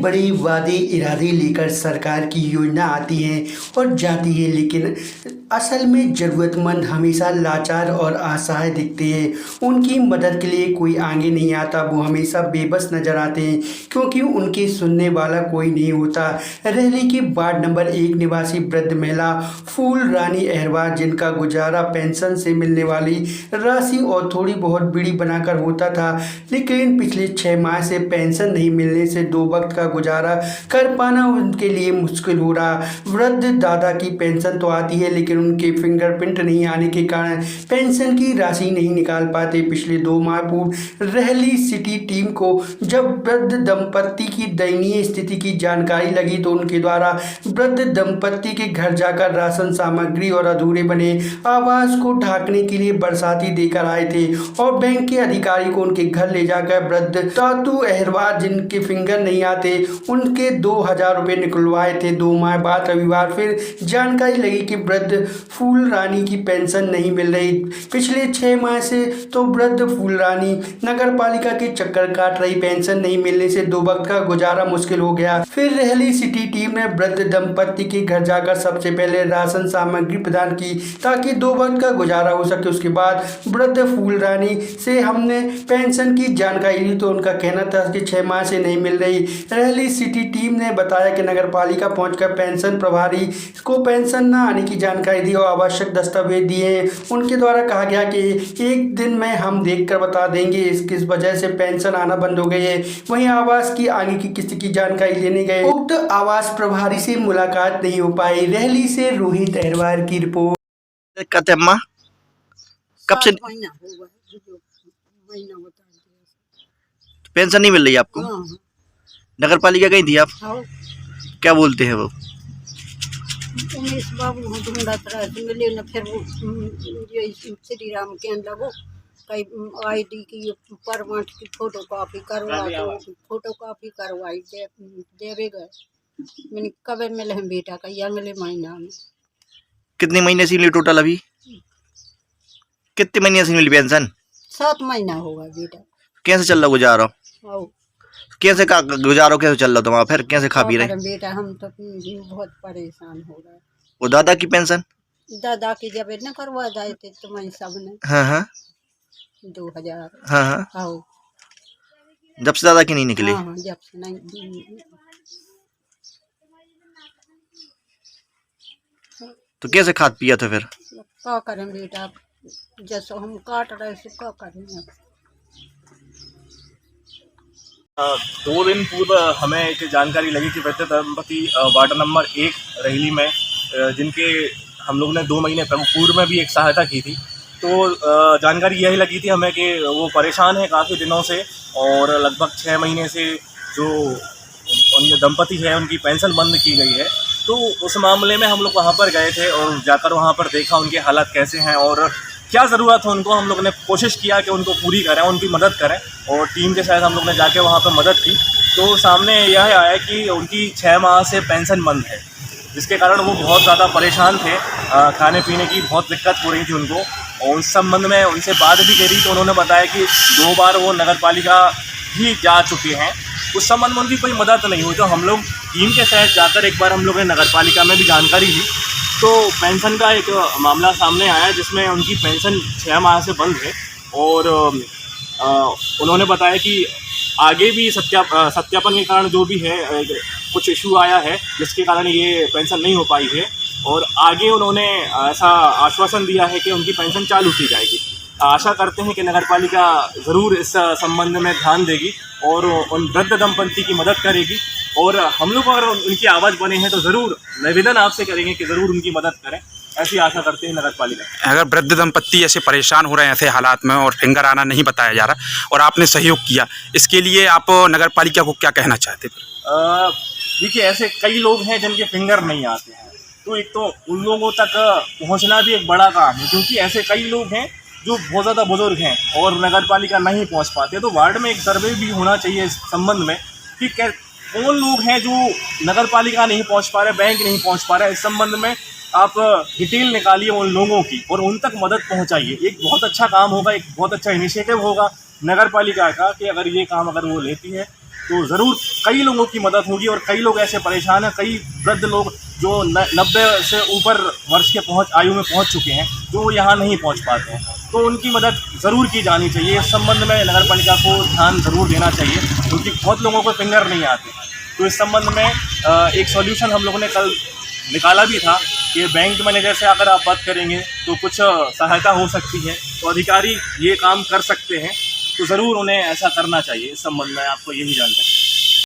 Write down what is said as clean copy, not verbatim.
बड़े वादे इरादे लेकर सरकार की योजना आती है और जाती है, लेकिन असल में ज़रूरतमंद हमेशा लाचार और असहाय दिखते हैं। उनकी मदद के लिए कोई आगे नहीं आता, वो हमेशा बेबस नजर आते हैं क्योंकि उनके सुनने वाला कोई नहीं होता। रहली की वार्ड नंबर 1 निवासी वृद्ध महिला फूल रानी अहरवार, जिनका गुजारा पेंशन से मिलने वाली राशि और थोड़ी बहुत बीड़ी बनाकर होता था, लेकिन पिछले 6 माह से पेंशन नहीं मिलने से 2 वक्त का गुजारा कर पाना उनके लिए मुश्किल हो रहा। वृद्ध दादा की पेंशन तो आती है, लेकिन उनके फिंगरप्रिंट नहीं आने के कारण पेंशन की राशि नहीं निकाल पाते। पिछले 2 माह पूर्व रहली सिटी टीम को जब वृद्ध दंपत्ति की दयनीय स्थिति की जानकारी लगी तो उनके द्वारा वृद्ध दंपत्ति के घर जाकर राशन सामग्री और अधूरे बने आवास को ढांकने के लिए बरसाती देकर आए थे और बैंक के अधिकारी को उनके घर ले जाकर वृद्ध तातू अहरवार, जिनके फिंगर नहीं आते, उनके 2000 रुपये निकलवाए थे। 2 माह बाद रविवार फिर जानकारी लगी कि वृद्ध फूल रानी की पेंशन नहीं मिल रही। पिछले 6 माह से तो वृद्ध फूल रानी नगर पालिका के चक्कर काट रही। पेंशन नहीं मिलने से 2 वक्त का गुजारा मुश्किल हो गया। फिर रहली सिटी टीम ने वृद्ध दंपत्ति के घर जाकर सबसे पहले राशन सामग्री प्रदान की ताकि 2 वक्त का गुजारा हो सके। उसके बाद वृद्ध फूल रानी से हमने पेंशन की जानकारी ली तो उनका कहना था कि 6 माह से नहीं मिल रही। रहली सिटी टीम ने बताया कि नगर पालिका पहुंचकर पेंशन प्रभारी को पेंशन न आने की जानकारी दी और आवश्यक दस्तावेज दिए हैं। उनके द्वारा कहा गया कि 1 दिन में हम देखकर बता देंगे किस वजह से पेंशन आना बंद हो गई है। वहीं आवास की आगे की किस्ती की जानकारी लेने गए उक्त आवास प्रभारी से मुलाकात नहीं हो पाई। रहली से रोहित अहरवार की रिपोर्ट। कहते अम्मा कब से महीना होगा, जो महीना होता है। पेंशन नहीं मिल रही आपको? हाँ, नगर पालिका गई थी आप? हाँ। क्या बोलते हैं वो? उमेश बाबू हैं ढूंढा तरह से मिले न, फिर वो ये श्री राम कहने लगो कई ID की परमाट की फोटो कॉपी करवा दो, फोटो कॉपी करवाई देवे गए। मैंने कब मिले हैं बेटा का, या मिले महीना में। कितने महीने से मिली टोटल अभी? कितने महीने से मिली पेंशन? 7 महीना होगा बेटा। कैसे चल रहा गुजारा? आओ कैसे का गुजारो कैसे चल रहा तुम्हारा? फिर कैसे खा पी रहे? बेटा हम तो बहुत परेशान हो गए। वो दादा की पेंशन? दादा की जब न करवा जाए थे तुम्हें सबने। हाँ हाँ 2000। हाँ हाँ आओ जब से दादा की नहीं निकली? हाँ, जब से नहीं। तो कैसे खाद पिया था फिर? क्या करें बेटा, जैसे हम काट रहे से क्या करें। 2 दिन पूर्व हमें एक जानकारी लगी कि वृद्ध दंपति वार्ड नंबर 1 रहली में जिनके हम लोग ने 2 महीने पूर्व में भी एक सहायता की थी, तो जानकारी यही लगी थी हमें कि वो परेशान है काफ़ी दिनों से और लगभग 6 महीने से जो उनके दंपति है उनकी पेंशन बंद की गई है। तो उस मामले में हम लोग वहाँ पर गए थे और जाकर वहाँ पर देखा उनके हालात कैसे हैं और क्या ज़रूरत है उनको। हम लोग ने कोशिश किया कि उनको पूरी करें, उनकी मदद करें और टीम के साथ हम लोग ने जाके वहाँ पर मदद की। तो सामने यह आया कि उनकी 6 माह से पेंशन बंद है, जिसके कारण वो बहुत ज़्यादा परेशान थे। खाने पीने की बहुत दिक्कत हो रही थी उनको और उस संबंध में उनसे बात भी करी तो उन्होंने बताया कि 2 बार वो नगर पालिका भी जा चुके हैं, उस संबंध में उनकी कोई मदद नहीं हुई। तो हम लोग टीम के साथ जाकर एक बार हम लोग ने नगर पालिका में भी जानकारी ली तो पेंशन का एक मामला सामने आया जिसमें उनकी पेंशन 6 माह से बंद है और उन्होंने बताया कि आगे भी सत्यापन के कारण जो भी है कुछ इशू आया है जिसके कारण ये पेंशन नहीं हो पाई है और आगे उन्होंने ऐसा आश्वासन दिया है कि उनकी पेंशन चालू की जाएगी। आशा करते हैं कि नगर पालिका ज़रूर इस संबंध में ध्यान देगी और उन वृद्ध दंपति की मदद करेगी और हम लोग अगर उनकी आवाज़ बने हैं तो ज़रूर निवेदन आपसे करेंगे कि ज़रूर उनकी मदद करें, ऐसी आशा करते हैं नगर पालिका। अगर वृद्ध दंपत्ति ऐसे परेशान हो रहे हैं ऐसे हालात में और फिंगर आना नहीं बताया जा रहा और आपने सहयोग किया, इसके लिए आप नगर पालिका को क्या कहना चाहते हैं? देखिए ऐसे कई लोग हैं जिनके फिंगर नहीं आते हैं, तो एक तो उन लोगों तक पहुंचना भी एक बड़ा काम है क्योंकि ऐसे कई लोग हैं जो बहुत ज़्यादा बुजुर्ग हैं और नगर पालिका नहीं पहुंच पाते। तो वार्ड में एक सर्वे भी होना चाहिए इस संबंध में कि कौन लोग हैं जो नगर पालिका नहीं पहुंच पा रहे, बैंक नहीं पहुंच पा रहे। इस संबंध में आप डिटेल निकालिए उन लोगों की और उन तक मदद पहुंचाइए। एक बहुत अच्छा काम होगा, एक बहुत अच्छा इनिशिएटिव होगा नगर पालिका का कि अगर ये काम अगर वो लेती है तो ज़रूर कई लोगों की मदद होगी और कई लोग ऐसे परेशान हैं, कई वृद्ध लोग जो 90 से ऊपर वर्ष के आयु में पहुंच चुके हैं, जो यहाँ नहीं पहुंच पाते हैं, तो उनकी मदद ज़रूर की जानी चाहिए। इस संबंध में नगर पालिका को ध्यान ज़रूर देना चाहिए, क्योंकि बहुत लोगों को फिंगर नहीं आते। तो इस संबंध में एक सॉल्यूशन हम लोगों ने कल निकाला भी था कि बैंक मैनेजर से अगर आप बात करेंगे तो कुछ सहायता हो सकती है, तो अधिकारी ये काम कर सकते हैं, तो ज़रूर उन्हें ऐसा करना चाहिए। इस संबंध में आपको यही जानकारी।